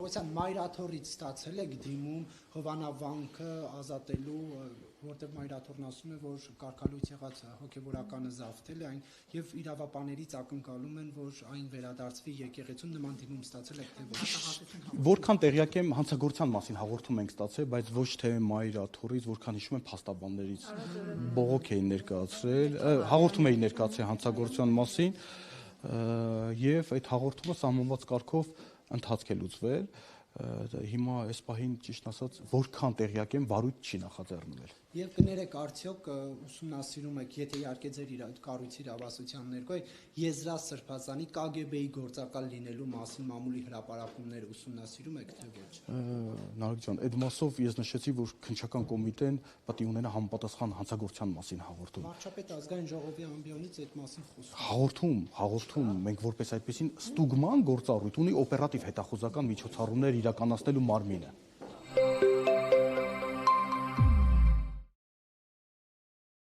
Պողոսյան, մայրաթորից ստացել եք դիմում Հովանավանքը ազատելու, որտեղ մայրաթորն ասում է, որ կարգալույց եղած հոգևորականը զավթել է այն եւ իրավապաներից ակնկալում են, որ այն վերադարձվի եկեղեցուն, նման դիմում ստացել եք թե ոչ։ Որքան տեղյակ եմ, հանցագործության մասին հաղորդում ենք ստացել, բայց ոչ թե մայրաթորից, որքան հիշում եմ, փաստաբաններից բողոք էին ներկայացրել, հաղորդում էին ներկայացրել հանցագործության մասին եւ այդ հաղորդումը սահմանված կարգով ընթացք է լուծվել։ Հիմա այս պահին ճիշտ ասած որքան տեղյակ եմ վարույթ չի նախաձեռնվել։ Եվ կներեք արդյոք ուսումնասիրում եք, եթե իհարկե ձեր կառույցի իրավասության ներքո Եզրաստ Սրբազանի KGB-ի գործակալ լինելու մասին մամուլի հրապարակումները ուսումնասիրում եք թե ոչ։ Նարեկ ջան, այդ մասով ես նշեցի, որ քննչական կոմիտեն պետք է ունենա համապատասխան հանցագործության մասին հաղորդում։ Վարչապետ ազգային ժողովի ամբիոնից այդ մասին Հաղորդում մենք որպես այդպեսին ստուգման գործառույթ ունի օպերատիվ հետախուզական միջոցառումներ իրականացնելու մարմինը։